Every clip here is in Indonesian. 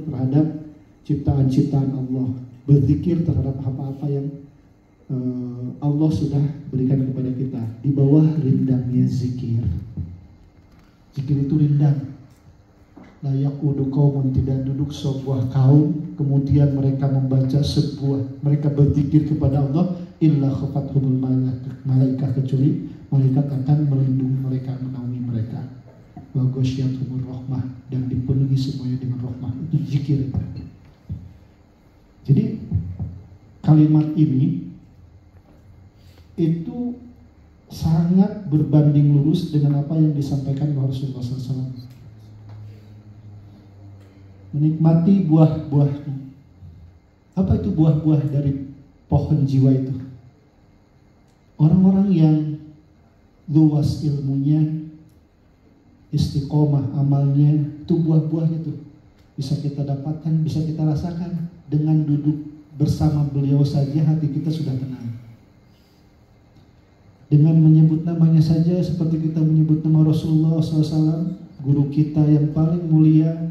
terhadap ciptaan-ciptaan Allah, berzikir terhadap apa-apa yang Allah sudah berikan kepada kita. Di bawah rindangnya zikir. Zikir itu rindang. Layak udu kaumun, tidak duduk sebuah kaum kemudian mereka membaca mereka berzikir kepada Allah illa khafathumul malaikah, kecuali malaikat akan melindungi mereka, menaungi mereka. Wa ghasyiyatuhumur rahmah, dan dipenuhi semuanya dengan rahmah. Itu zikir. Jadi kalimat ini itu sangat berbanding lurus dengan apa yang disampaikan oleh Rasulullah SAW. Menikmati buah-buahnya. Apa itu buah-buah dari pohon jiwa itu? Orang-orang yang luas ilmunya, istiqomah amalnya, itu buah-buahnya tuh bisa kita dapatkan, bisa kita rasakan. Dengan duduk bersama beliau saja hati kita sudah tenang. Dengan menyebut namanya saja seperti kita menyebut nama Rasulullah SAW, guru kita yang paling mulia,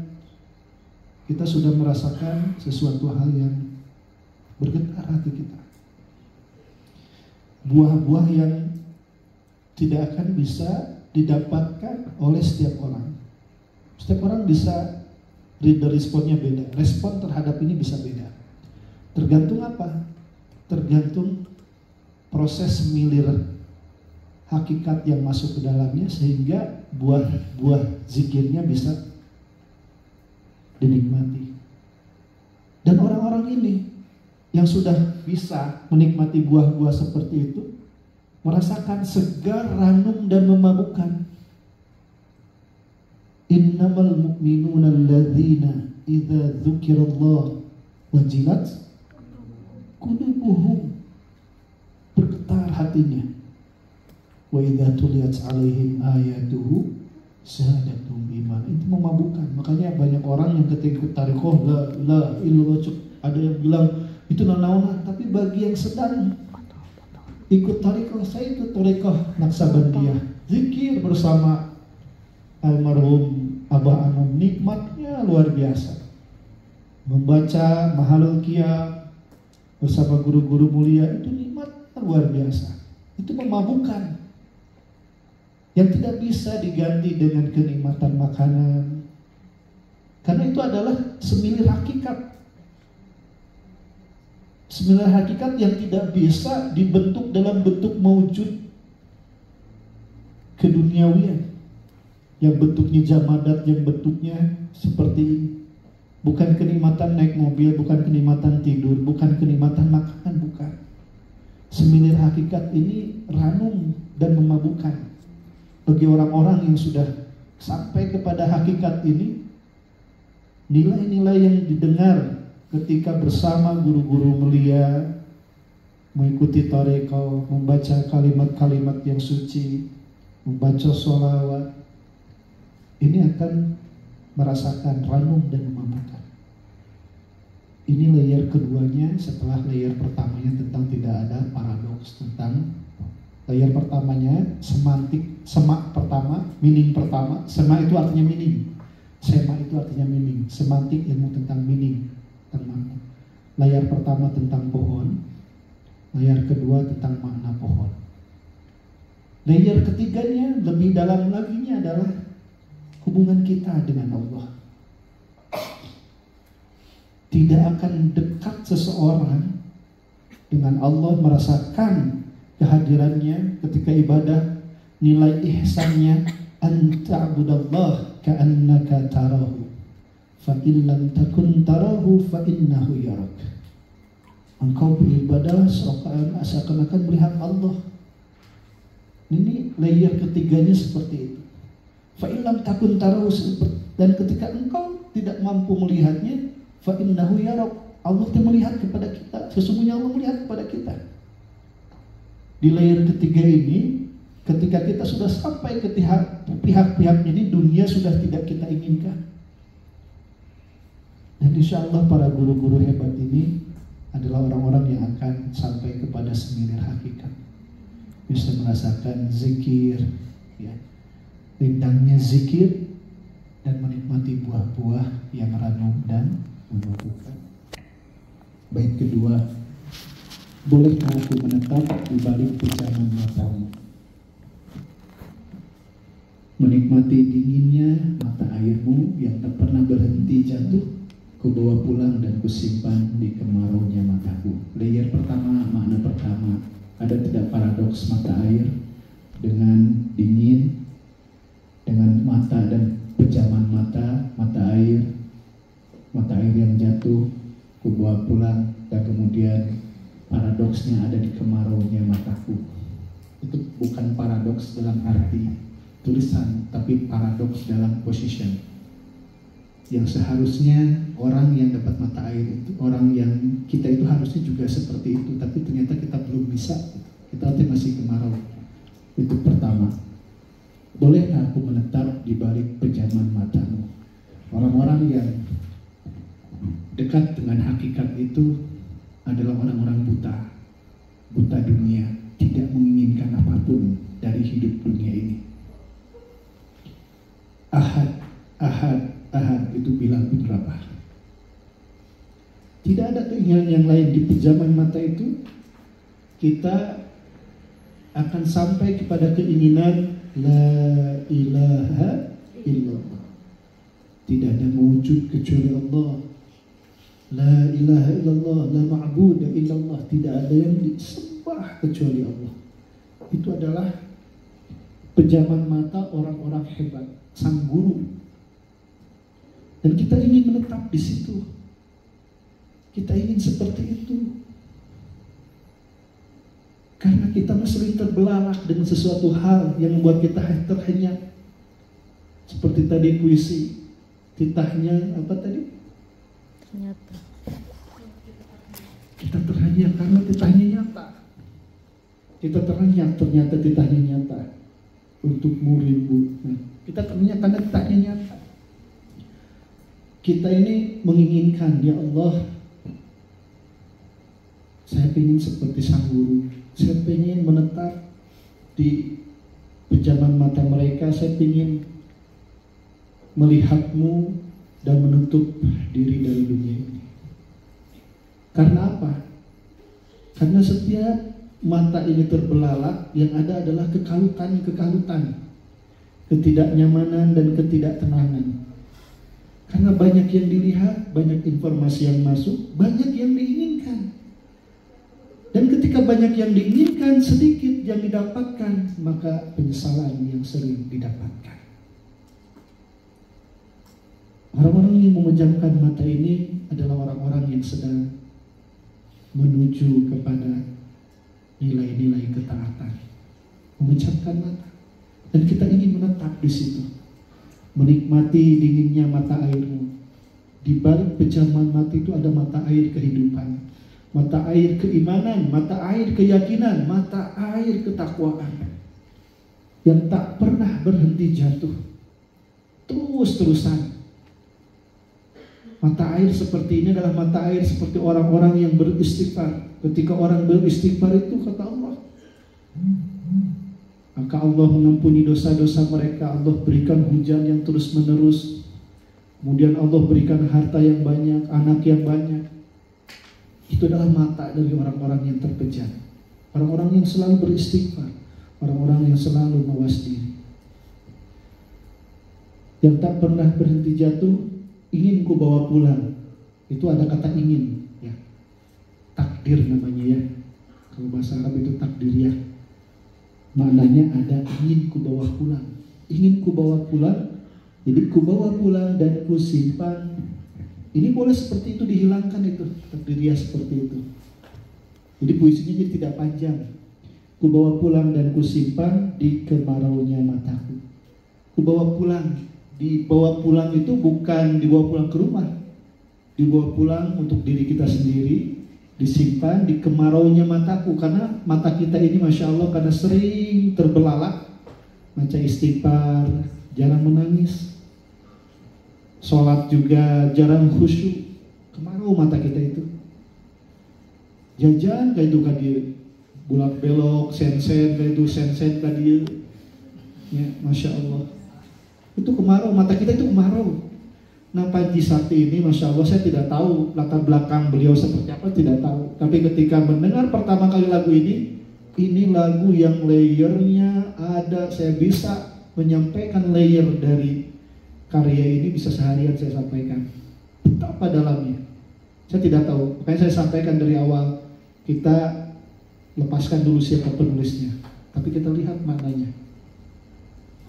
kita sudah merasakan sesuatu hal yang bergetar hati kita. Buah-buah yang tidak akan bisa didapatkan oleh setiap orang. Setiap orang bisa responnya beda. Respon terhadap ini bisa beda. Tergantung apa? Tergantung proses milir hakikat yang masuk ke dalamnya, sehingga buah-buah zikirnya bisa dinikmati. Dan orang-orang ini yang sudah bisa menikmati buah-buah seperti itu merasakan segar, ranum, dan memabukkan. Innamal mu'minuna alladzina idza dzukirallah wajilat qulubuhum, bergetar hatinya. Wa idza tuliyat 'alaihim ayatuhu zadatuhum iman. Itu memabukkan. Makanya banyak orang yang ketika ikut tarekoh la illallah, ada yang bilang itu naon-naonan, tapi bagi yang sedang ikut tarekoh, saya ikut tarekoh Naksabandiyah, zikir bersama almarhum Abah Anum, nikmatnya luar biasa. Membaca Mahalul Qiyam bersama guru-guru mulia, itu nikmatnya luar biasa. Itu memabukkan, yang tidak bisa diganti dengan kenikmatan makanan, karena itu adalah semilir hakikat. Semilir hakikat yang tidak bisa dibentuk dalam bentuk maujud keduniawian, yang bentuknya jamadat, yang bentuknya seperti ini. Bukan kenikmatan naik mobil, bukan kenikmatan tidur, bukan kenikmatan makanan, bukan. Semilir hakikat ini ranum dan memabukkan. Bagi orang-orang yang sudah sampai kepada hakikat ini, nilai-nilai yang didengar ketika bersama guru-guru mulia, mengikuti tarekat, membaca kalimat-kalimat yang suci, membaca sholawat, ini akan merasakan ranum dan memabukkan. Ini layer keduanya setelah layer pertamanya tentang tidak ada paradoks. Tentang layer pertamanya semak pertama, meaning pertama. Semak itu artinya meaning, sema itu artinya meaning, semantik ilmu tentang meaning, tentang layar pertama tentang pohon, layar kedua tentang makna pohon. Layer ketiganya lebih dalam laginya adalah hubungan kita dengan Allah. Tidak akan dekat seseorang dengan Allah, merasakan kehadirannya ketika ibadah, nilai ihsannya anta'budallah ka'annaka tarahu fa illam takun tarahu fa innahu yarak. Engkau beribadah seakan-akan melihat Allah. Ini layer ketiganya seperti itu. Fa illam takun tarahu, dan ketika engkau tidak mampu melihatnya, fa innahu yarak, Allah yang melihat kepada kita. Sesungguhnya Allah melihat kepada kita. Di layer ketiga ini, ketika kita sudah sampai ke pihak-pihak ini, dunia sudah tidak kita inginkan. Dan insya Allah para guru-guru hebat ini adalah orang-orang yang akan sampai kepada semilir hakikat, bisa merasakan zikir, ya, rindangnya zikir, dan menikmati buah-buah yang ranum dan memabukkan. Bait kedua, bolehkah aku menetap di balik pecahan matamu? Menikmati dinginnya mata airmu yang tak pernah berhenti jatuh, kubawa pulang dan kusimpan di kemaraunya mataku. Layer pertama, makna pertama, ada tidak paradoks mata air dengan dingin, dengan mata dan pejaman mata air yang jatuh, kubawa pulang, dan kemudian paradoksnya ada di kemaraunya mataku. Itu bukan paradoks dalam arti tulisan, tapi paradoks dalam position. Yang seharusnya orang yang dapat mata air itu, orang yang kita itu harusnya juga seperti itu, tapi ternyata kita belum bisa. Kita masih kemarau. Itu pertama. Bolehkah aku menetap di balik pejaman matamu? Orang-orang yang dekat dengan hakikat itu adalah orang-orang buta dunia, tidak menginginkan apapun dari hidup dunia ini. Ahad itu bilang berapa? Tidak ada keinginan yang lain. Di pejaman mata itu kita akan sampai kepada keinginan la ilaha illallah. Tidak ada mewujud kecuali Allah. La ilaha illallah, la ma'budu illallah. Tidak ada yang disembah kecuali Allah. Itu adalah pejaman mata orang-orang hebat, sang guru. Dan kita ingin menetap di situ. Kita ingin seperti itu. Karena kita sering terbelalak dengan sesuatu hal yang membuat kita terhenyak. Seperti tadi puisi, titahnya apa tadi? Ternyata. Kita terhenyak karena titahnya nyata. Kita terhenyak ternyata titahnya nyata. Untuk muridmu. Kita terhenyak karena titahnya nyata. Kita ini menginginkan, ya Allah, saya ingin seperti sang guru. Saya ingin menetap di pejaman mata mereka. Saya ingin melihatmu dan menutup diri dari dunia ini. Karena apa? Karena setiap mata ini terbelalak, yang ada adalah kekalutan, ketidaknyamanan dan ketidaktenangan. Karena banyak yang dilihat, banyak informasi yang masuk, banyak yang diinginkan. Dan ketika banyak yang diinginkan, sedikit yang didapatkan, maka penyesalan yang sering didapatkan. Orang-orang yang memejamkan mata ini adalah orang-orang yang sedang menuju kepada nilai-nilai ketaatan. Memejamkan mata. Dan kita ingin menetap di situ. Menikmati dinginnya mata airmu. Di balik pejaman mata itu ada mata air kehidupan, mata air keimanan, mata air keyakinan, mata air ketakwaan yang tak pernah berhenti jatuh, terus-terusan. Mata air seperti ini adalah mata air seperti orang-orang yang beristighfar. Ketika orang beristighfar itu, kata Allah, maka Allah mengampuni dosa-dosa mereka. Allah berikan hujan yang terus-menerus. Kemudian Allah berikan harta yang banyak, anak yang banyak. Itu adalah mata dari orang-orang yang terpejam. Orang-orang yang selalu beristighfar. Orang-orang yang selalu mawas diri. Yang tak pernah berhenti jatuh, ingin ku bawa pulang. Itu ada kata ingin, ya. Takdir namanya, ya. Kalau bahasa Arab itu takdiriyah. Maknanya ada ingin ku bawa pulang. Ingin ku bawa pulang. Jadi ku bawa pulang dan ku simpan. Ini boleh seperti itu dihilangkan itu. Takdiriyah seperti itu. Jadi puisinya jadi tidak panjang. Ku bawa pulang dan ku simpan di kemaraunya mataku. Ku bawa pulang. Dibawa pulang itu bukan dibawa pulang ke rumah. Dibawa pulang untuk diri kita sendiri. Disimpan di kemaraunya mataku. Karena mata kita ini Masya Allah, karena sering terbelalak, baca istighfar, jarang menangis, sholat juga jarang khusyuk. Kemarau mata kita itu. Jajan kayak itu kadir, bulak belok, sen-sen kayak itu, sen-sen kadir, ya Masya Allah. Itu kemarau, mata kita itu kemarau. Nah, Panji Sakti ini, Masya Allah, saya tidak tahu latar belakang beliau seperti apa, tidak tahu. Tapi ketika mendengar pertama kali lagu ini lagu yang layernya ada, saya bisa menyampaikan layer dari karya ini bisa seharian saya sampaikan. Betapa dalamnya. Saya tidak tahu, makanya saya sampaikan dari awal, kita lepaskan dulu siapa penulisnya. Tapi kita lihat maknanya.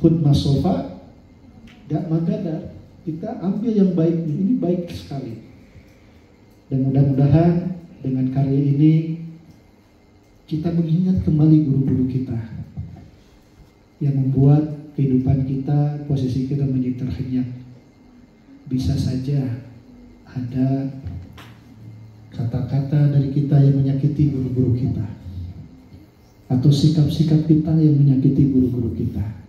Hud masofa, gak magadar. Kita ambil yang baiknya, ini baik sekali. Dan mudah-mudahan dengan karya ini kita mengingat kembali guru-guru kita yang membuat kehidupan kita, posisi kita menjadi terhenyak. Bisa saja ada kata-kata dari kita yang menyakiti guru-guru kita, atau sikap-sikap kita yang menyakiti guru-guru kita.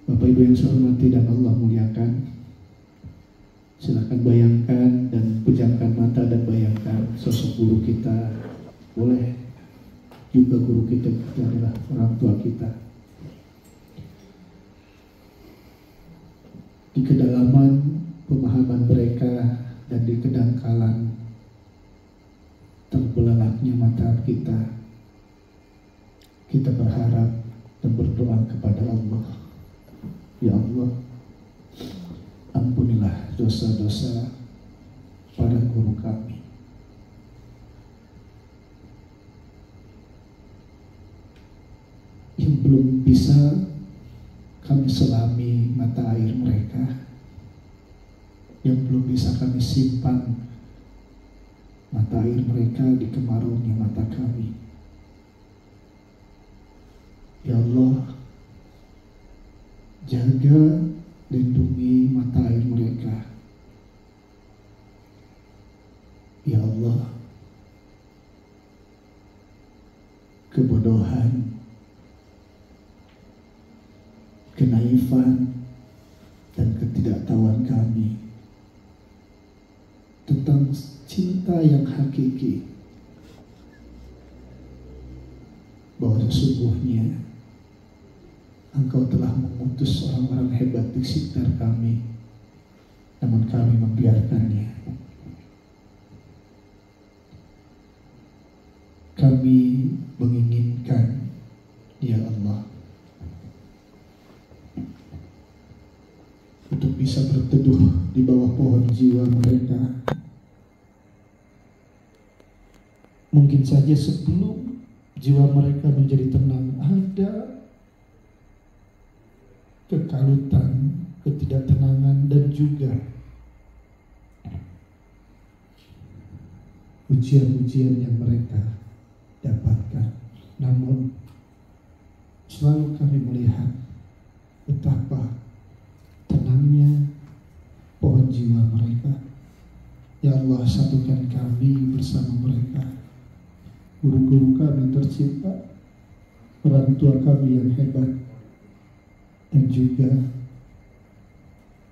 Bapak Ibu yang saya hormati dan Allah muliakan, silakan bayangkan dan pejamkan mata dan bayangkan sosok guru kita. Boleh juga guru kita adalah orang tua kita. Di kedalaman pemahaman mereka dan di kedangkalan terbelalaknya mata kita, kita berharap dan berdoa kepada Allah. Ya Allah, ampunilah dosa-dosa para guru kami. Yang belum bisa kami selami mata air mereka, yang belum bisa kami simpan mata air mereka di kemaraunya mata kami. Ya Allah, jaga, lindungi mata air mereka. Ya Allah, kebodohan, kenaifan, dan ketidaktahuan kami tentang cinta yang hakiki, bahwa sesungguhnya Engkau telah mengutus orang-orang hebat di sekitar kami, namun kami membiarkannya. Kami menginginkan, ya Allah, untuk bisa berteduh di bawah pohon jiwa mereka. Mungkin saja sebelum jiwa mereka menjadi tenang, ada kekalutan, ketidaktenangan, dan juga ujian-ujian yang mereka dapatkan. Namun selalu kami melihat betapa tenangnya pohon jiwa mereka. Ya Allah, satukan kami bersama mereka, guru-guru kami tercinta, orang tua kami yang hebat, dan juga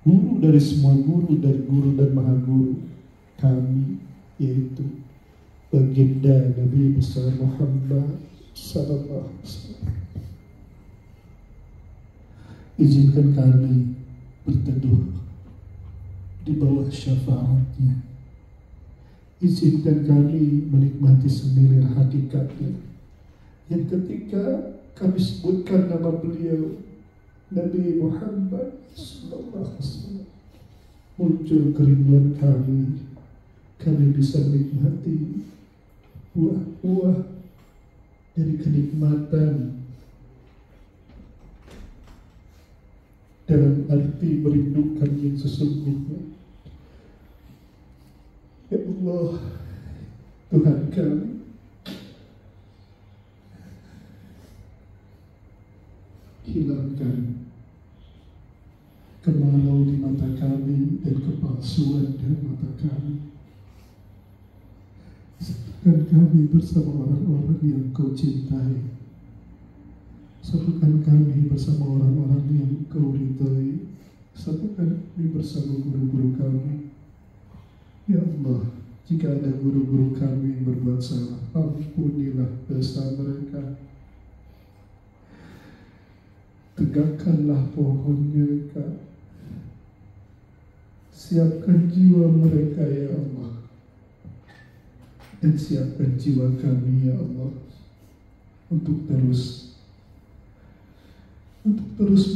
guru dari semua guru, dari guru dan maha guru kami, yaitu baginda Nabi besar Muhammad sallallahu alaihi wasallam. Izinkan kami berteduh di bawah syafaatnya. Izinkan kami menikmati semilir hakikatnya, yang ketika kami sebutkan nama beliau Nabi Muhammad sallallahu alaihi wasallam, muncul kerinduan kami. Kami bisa menikmati buah-buah dari kenikmatan, dalam arti merindukan yang sesungguhnya. Ya Allah, Tuhan kami, hilangkan kemarau di mata kami dan kepalsuan dari mata kami. Satukan kami bersama orang-orang yang Kau cintai. Satukan kami bersama orang-orang yang Kau ridhai. Satukan kami bersama guru-guru kami. Ya Allah, jika ada guru-guru kami yang berbuat salah, ampunilah dosa mereka. Tegakkanlah pohon mereka. Siapkan jiwa mereka ya Allah, dan siapkan jiwa kami ya Allah, untuk terus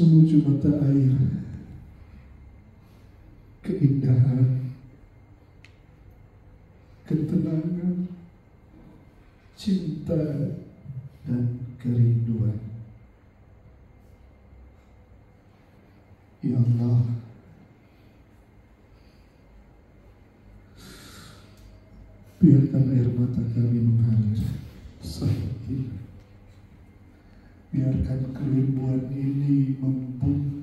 menuju mata air keindahan, ketenangan, cinta, dan kerinduan. Ya Allah, biarkan air mata kami mengalir seperti, biarkan kerinduan ini membumi